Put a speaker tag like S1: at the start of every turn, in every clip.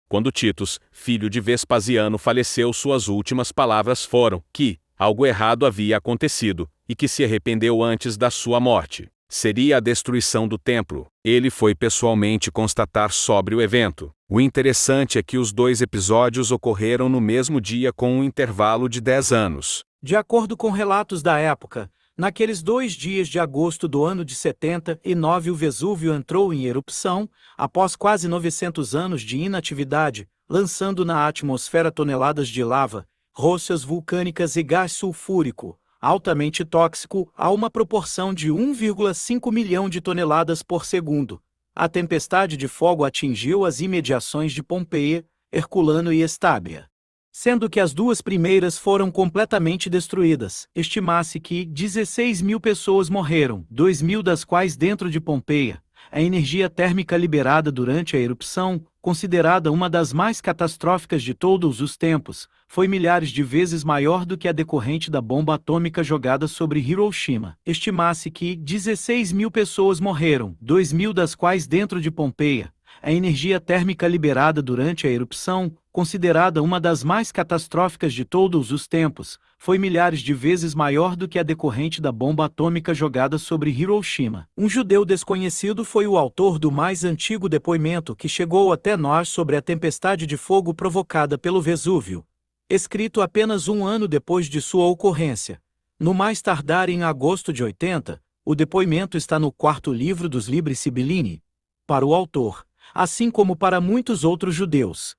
S1: Quando Titus, filho de Vespasiano, faleceu, suas últimas palavras foram que algo errado havia acontecido, e que se arrependeu antes da sua morte. Seria a destruição do templo. Ele foi pessoalmente constatar sobre o evento. O interessante é que os dois episódios ocorreram no mesmo dia com um intervalo de 10 anos.
S2: De acordo com relatos da época, naqueles 2 dias de agosto do ano de 79 o Vesúvio entrou em erupção, após quase 900 anos de inatividade, lançando na atmosfera toneladas de lava, rochas vulcânicas e gás sulfúrico, altamente tóxico, a uma proporção de 1,5 milhão de toneladas por segundo. A tempestade de fogo atingiu as imediações de Pompeia, Herculano e Estábia. Sendo que as 2 primeiras foram completamente destruídas, estima-se que 16 mil pessoas morreram, 2 mil das quais dentro de Pompeia. A energia térmica liberada durante a erupção, considerada uma das mais catastróficas de todos os tempos, foi milhares de vezes maior do que a decorrente da bomba atômica jogada sobre Hiroshima. Estima-se que 16 mil pessoas morreram, 2 mil das quais dentro de Pompeia. A energia térmica liberada durante a erupção, considerada uma das mais catastróficas de todos os tempos, foi milhares de vezes maior do que a decorrente da bomba atômica jogada sobre Hiroshima. Um judeu desconhecido foi o autor do mais antigo depoimento que chegou até nós sobre a tempestade de fogo provocada pelo Vesúvio, escrito apenas 1 ano depois de sua ocorrência. No mais tardar em agosto de 80, o depoimento está no 4º livro dos Libri Sibilini. Para o autor, assim como para muitos outros judeus,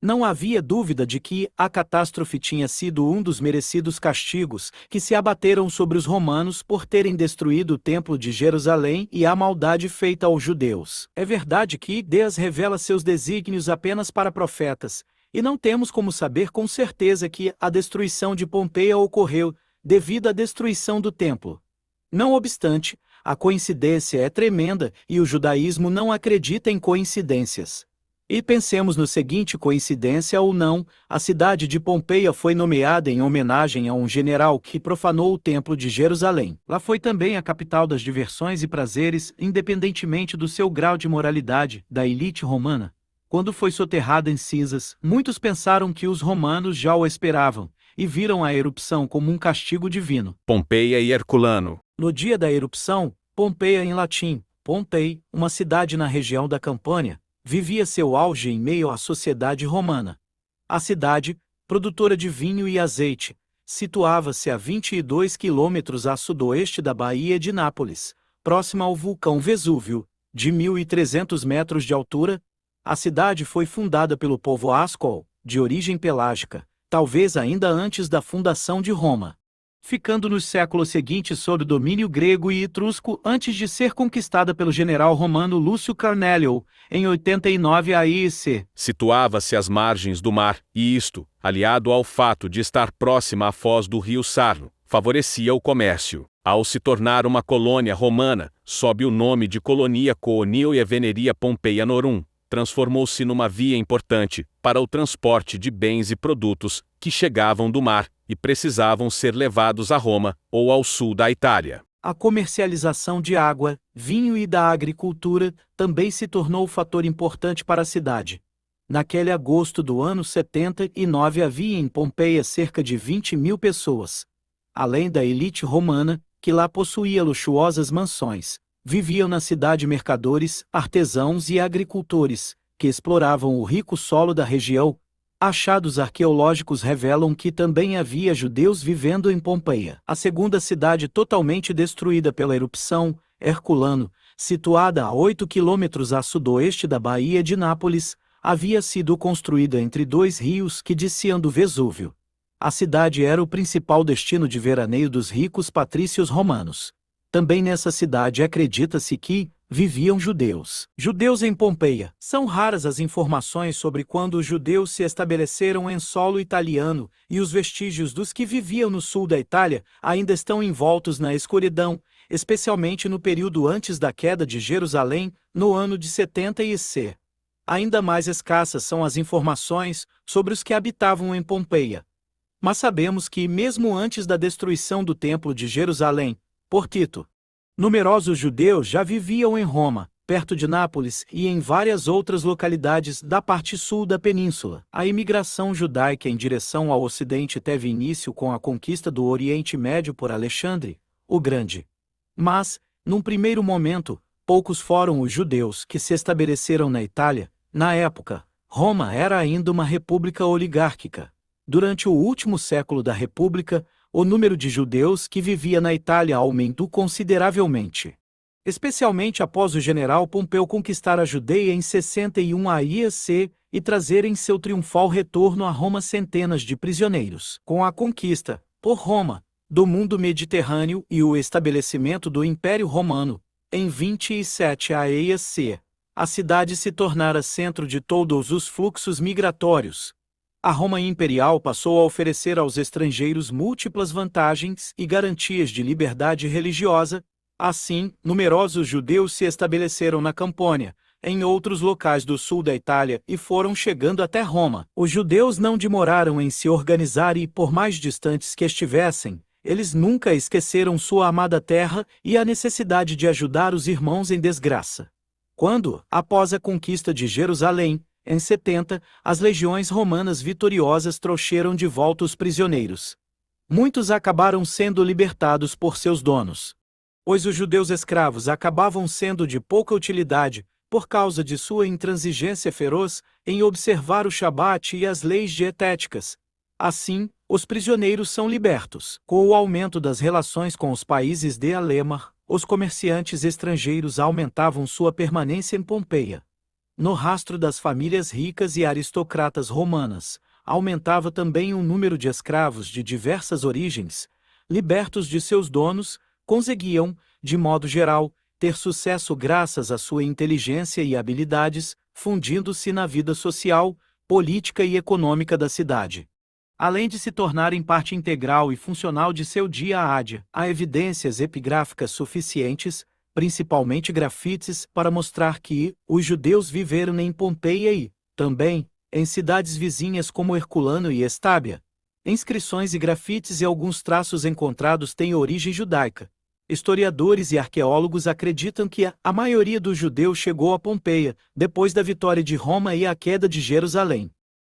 S2: não havia dúvida de que a catástrofe tinha sido um dos merecidos castigos que se abateram sobre os romanos por terem destruído o templo de Jerusalém e a maldade feita aos judeus. É verdade que Deus revela seus desígnios apenas para profetas, e não temos como saber com certeza que a destruição de Pompeia ocorreu devido à destruição do templo. Não obstante, a coincidência é tremenda e o judaísmo não acredita em coincidências. E pensemos no seguinte: coincidência ou não, a cidade de Pompeia foi nomeada em homenagem a um general que profanou o templo de Jerusalém. Lá foi também a capital das diversões e prazeres, independentemente do seu grau de moralidade, da elite romana. Quando foi soterrada em cinzas, muitos pensaram que os romanos já o esperavam, e viram a erupção como um castigo divino.
S1: Pompeia e Herculano.
S2: No dia da erupção, Pompeia em latim, Pompei, uma cidade na região da Campânia, vivia seu auge em meio à sociedade romana. A cidade, produtora de vinho e azeite, situava-se a 22 quilômetros a sudoeste da Baía de Nápoles, próxima ao vulcão Vesúvio, de 1.300 metros de altura. A cidade foi fundada pelo povo Ascol, de origem pelágica, talvez ainda antes da fundação de Roma, ficando nos séculos seguintes sob domínio grego e etrusco antes de ser conquistada pelo general romano Lúcio Cornélio, em 89 a.C.
S1: Situava-se às margens do mar, e isto, aliado ao fato de estar próxima à foz do rio Sarno, favorecia o comércio. Ao se tornar uma colônia romana, sob o nome de Colonia Coonio e Veneria Pompeianorum, transformou-se numa via importante para o transporte de bens e produtos que chegavam do mar e precisavam ser levados a Roma ou ao sul da Itália.
S2: A comercialização de água, vinho e da agricultura também se tornou fator importante para a cidade. Naquele agosto do ano 79 havia em Pompeia cerca de 20 mil pessoas. Além da elite romana, que lá possuía luxuosas mansões, viviam na cidade mercadores, artesãos e agricultores, que exploravam o rico solo da região. Achados arqueológicos revelam que também havia judeus vivendo em Pompeia. A segunda cidade totalmente destruída pela erupção, Herculano, situada a 8 quilômetros a sudoeste da Baía de Nápoles, havia sido construída entre 2 rios que desciam do Vesúvio. A cidade era o principal destino de veraneio dos ricos patrícios romanos. Também nessa cidade acredita-se que viviam judeus. Judeus em Pompeia. São raras as informações sobre quando os judeus se estabeleceram em solo italiano, e os vestígios dos que viviam no sul da Itália ainda estão envoltos na escuridão, especialmente no período antes da queda de Jerusalém, no ano de 70 e.C. Ainda mais escassas são as informações sobre os que habitavam em Pompeia. Mas sabemos que, mesmo antes da destruição do Templo de Jerusalém, por Tito, numerosos judeus já viviam em Roma, perto de Nápoles e em várias outras localidades da parte sul da península. A imigração judaica em direção ao ocidente teve início com a conquista do Oriente Médio por Alexandre, o Grande. Mas, num primeiro momento, poucos foram os judeus que se estabeleceram na Itália. Na época, Roma era ainda uma república oligárquica. Durante o último século da república, o número de judeus que vivia na Itália aumentou consideravelmente. Especialmente após o general Pompeu conquistar a Judeia em 61 a.C. e trazer em seu triunfal retorno a Roma centenas de prisioneiros. Com a conquista, por Roma, do mundo mediterrâneo e o estabelecimento do Império Romano, em 27 a.C., a cidade se tornara centro de todos os fluxos migratórios. A Roma imperial passou a oferecer aos estrangeiros múltiplas vantagens e garantias de liberdade religiosa. Assim, numerosos judeus se estabeleceram na Campônia, em outros locais do sul da Itália e foram chegando até Roma. Os judeus não demoraram em se organizar e, por mais distantes que estivessem, eles nunca esqueceram sua amada terra e a necessidade de ajudar os irmãos em desgraça. Quando, após a conquista de Jerusalém, em 70, as legiões romanas vitoriosas trouxeram de volta os prisioneiros. Muitos acabaram sendo libertados por seus donos, pois os judeus escravos acabavam sendo de pouca utilidade, por causa de sua intransigência feroz em observar o Shabat e as leis dietéticas. Assim, os prisioneiros são libertos. Com o aumento das relações com os países de Alemar, os comerciantes estrangeiros aumentavam sua permanência em Pompeia. No rastro das famílias ricas e aristocratas romanas, aumentava também o número de escravos de diversas origens, libertos de seus donos, conseguiam, de modo geral, ter sucesso graças à sua inteligência e habilidades, fundindo-se na vida social, política e econômica da cidade. Além de se tornarem parte integral e funcional de seu dia a dia, há evidências epigráficas suficientes, principalmente grafites, para mostrar que os judeus viveram em Pompeia e, também, em cidades vizinhas como Herculano e Estábia. Inscrições e grafites e alguns traços encontrados têm origem judaica. Historiadores e arqueólogos acreditam que a maioria dos judeus chegou a Pompeia, depois da vitória de Roma e a queda de Jerusalém.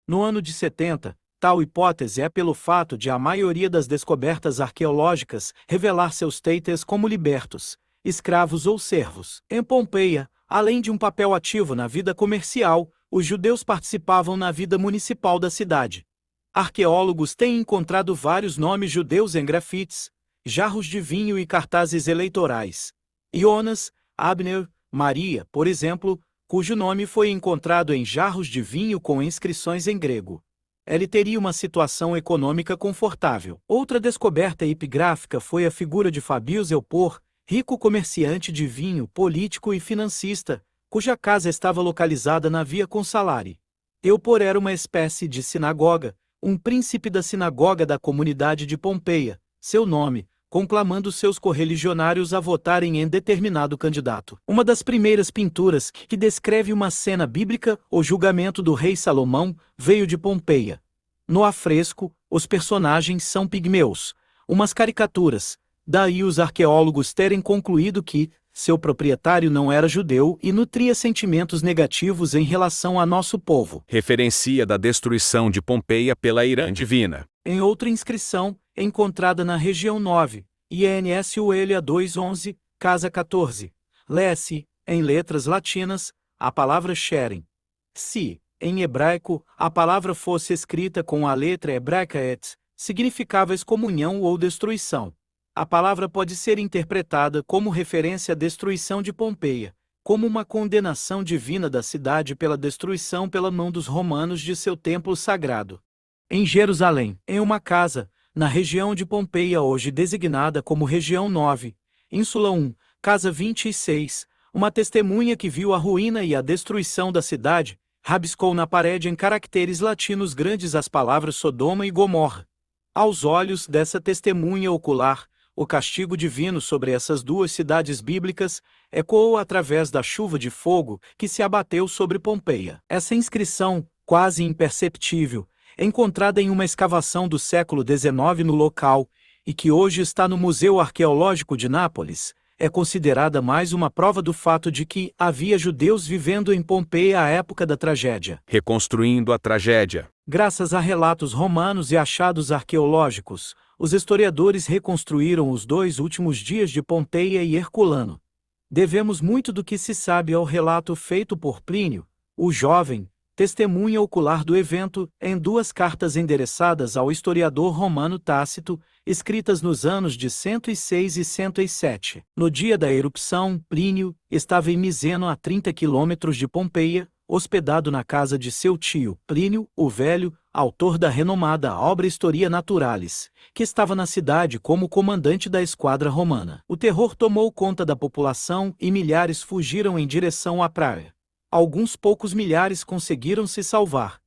S2: No ano de 70, tal hipótese é pelo fato de a maioria das descobertas arqueológicas revelar seus teites como libertos, escravos ou servos. Em Pompeia, além de um papel ativo na vida comercial, os judeus participavam na vida municipal da cidade. Arqueólogos têm encontrado vários nomes judeus em grafites, jarros de vinho e cartazes eleitorais. Jonas, Abner, Maria, por exemplo, cujo nome foi encontrado em jarros de vinho com inscrições em grego. Ele teria uma situação econômica confortável. Outra descoberta epigráfica foi a figura de Fabius Eupor, rico comerciante de vinho, político e financista, cuja casa estava localizada na Via Consalari. Eupor era uma espécie de sinagoga, um príncipe da sinagoga da comunidade de Pompeia, seu nome, conclamando seus correligionários a votarem em determinado candidato. Uma das primeiras pinturas que descreve uma cena bíblica, o julgamento do rei Salomão, veio de Pompeia. No afresco, os personagens são pigmeus, umas caricaturas, daí os arqueólogos terem concluído que seu proprietário não era judeu e nutria sentimentos negativos em relação a nosso povo.
S1: Referencia da destruição de Pompeia pela ira divina.
S2: Em outra inscrição, encontrada na região 9, INSULA 211, casa 14, lê-se, em letras latinas, a palavra Sherem. Se, em hebraico, a palavra fosse escrita com a letra hebraica et, significava excomunhão ou destruição. A palavra pode ser interpretada como referência à destruição de Pompeia, como uma condenação divina da cidade pela destruição pela mão dos romanos de seu templo sagrado. Em Jerusalém, em uma casa, na região de Pompeia hoje designada como região 9, Ínsula 1, casa 26, uma testemunha que viu a ruína e a destruição da cidade, rabiscou na parede em caracteres latinos grandes as palavras Sodoma e Gomorra. Aos olhos dessa testemunha ocular, o castigo divino sobre essas duas cidades bíblicas ecoou através da chuva de fogo que se abateu sobre Pompeia. Essa inscrição, quase imperceptível, encontrada em uma escavação do século XIX no local, e que hoje está no Museu Arqueológico de Nápoles, é considerada mais uma prova do fato de que havia judeus vivendo em Pompeia à época da tragédia.
S1: Reconstruindo a tragédia.
S2: Graças a relatos romanos e achados arqueológicos, os historiadores reconstruíram os 2 últimos dias de Pompeia e Herculano. Devemos muito do que se sabe ao relato feito por Plínio, o jovem, testemunha ocular do evento, em 2 cartas endereçadas ao historiador romano Tácito, escritas nos anos de 106 e 107. No dia da erupção, Plínio estava em Miseno, a 30 quilômetros de Pompeia, hospedado na casa de seu tio, Plínio, o Velho, autor da renomada obra Historia Naturalis, que estava na cidade como comandante da esquadra romana. O terror tomou conta da população e milhares fugiram em direção à praia. Alguns poucos milhares conseguiram se salvar.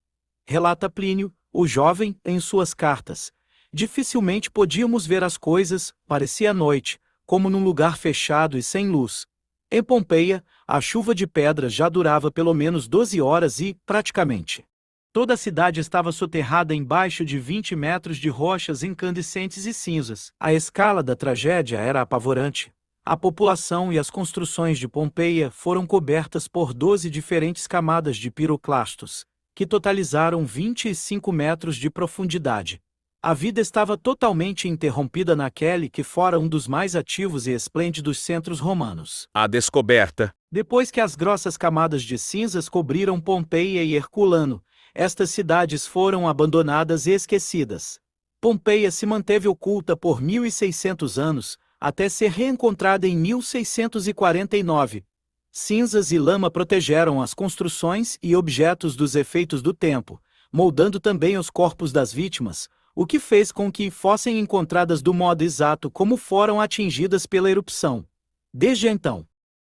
S2: Relata Plínio, o jovem, em suas cartas. Dificilmente podíamos ver as coisas, parecia noite, como num lugar fechado e sem luz. Em Pompeia, a chuva de pedras já durava pelo menos 12 horas e, praticamente, toda a cidade estava soterrada embaixo de 20 metros de rochas incandescentes e cinzas. A escala da tragédia era apavorante. A população e as construções de Pompeia foram cobertas por 12 diferentes camadas de piroclastos, que totalizaram 25 metros de profundidade. A vida estava totalmente interrompida naquele que fora um dos mais ativos e esplêndidos centros romanos.
S1: A descoberta.
S2: Depois que as grossas camadas de cinzas cobriram Pompeia e Herculano, estas cidades foram abandonadas e esquecidas. Pompeia se manteve oculta por 1.600 anos, até ser reencontrada em 1649. Cinzas e lama protegeram as construções e objetos dos efeitos do tempo, moldando também os corpos das vítimas, o que fez com que fossem encontradas do modo exato como foram atingidas pela erupção. Desde então,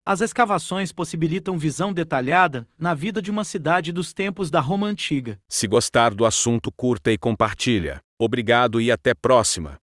S2: as escavações possibilitam visão detalhada na vida de uma cidade dos tempos da Roma Antiga.
S1: Se gostar do assunto, curta e compartilha. Obrigado e até próxima.